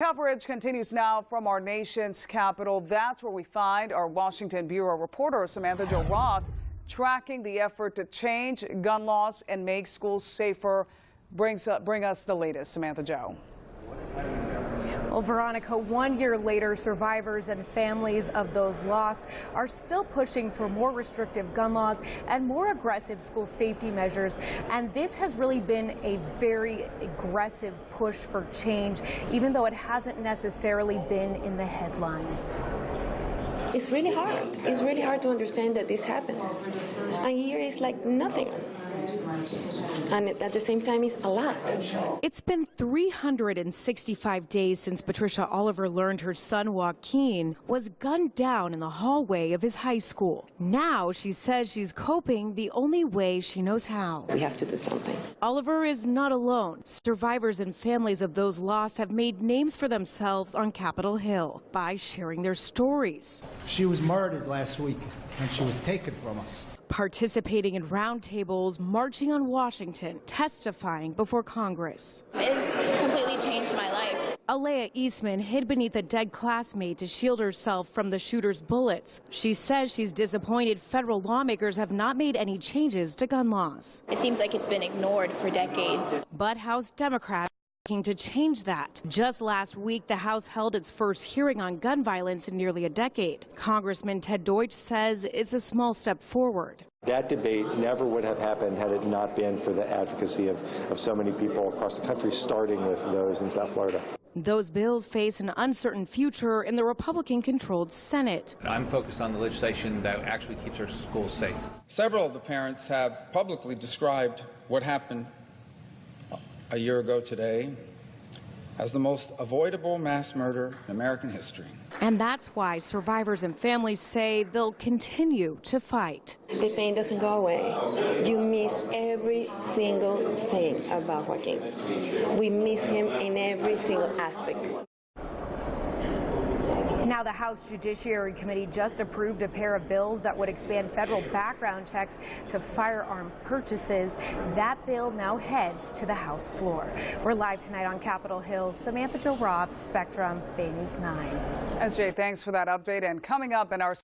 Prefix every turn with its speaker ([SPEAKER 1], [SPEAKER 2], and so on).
[SPEAKER 1] Coverage continues now from our nation's capital. That's where we find our Washington Bureau reporter, Samantha-Jo, tracking the effort to change gun laws and make schools safer. Bring us the latest, Samantha-Jo.
[SPEAKER 2] Well, Veronica, 1 year later, survivors and families of those lost are still pushing for more restrictive gun laws and more aggressive school safety measures. And this has really been a very aggressive push for change, even though it hasn't necessarily been in the headlines.
[SPEAKER 3] It's really hard. It's really hard to understand that this happened. And here is like nothing. And at the same time, it's a lot.
[SPEAKER 2] It's been 365 days since Patricia Oliver learned her son Joaquin was gunned down in the hallway of his high school. Now she says she's coping the only way she knows how.
[SPEAKER 3] We have to do something.
[SPEAKER 2] Oliver is not alone. Survivors and families of those lost have made names for themselves on Capitol Hill by sharing their stories.
[SPEAKER 4] She was murdered last week, and she was taken from us.
[SPEAKER 2] Participating in roundtables, marching on Washington, testifying before Congress.
[SPEAKER 5] It's completely changed my life.
[SPEAKER 2] Alea Eastman hid beneath a dead classmate to shield herself from the shooter's bullets. She says she's disappointed federal lawmakers have not made any changes to gun laws.
[SPEAKER 5] It seems like it's been ignored for decades.
[SPEAKER 2] But House Democrats to change that. Just last week, the House held its first hearing on gun violence in nearly a decade. Congressman Ted Deutsch says it's a small step forward.
[SPEAKER 6] That debate never would have happened had it not been for the advocacy of so many people across the country, starting with those in South Florida.
[SPEAKER 2] Those bills face an uncertain future in the Republican-controlled Senate.
[SPEAKER 7] I'm focused on the legislation that actually keeps our schools safe.
[SPEAKER 8] Several of the parents have publicly described what happened a year ago today as the most avoidable mass murder in American history.
[SPEAKER 2] And that's why survivors and families say they'll continue to fight.
[SPEAKER 3] The pain doesn't go away. You miss every single thing about Joaquin. We miss him in every single aspect.
[SPEAKER 2] Now, the House Judiciary Committee just approved a pair of bills that would expand federal background checks to firearm purchases. That bill now heads to the House floor. We're live tonight on Capitol Hill. Samantha-Jo, Spectrum, BN9.
[SPEAKER 1] SJ, thanks for that update. And coming up in our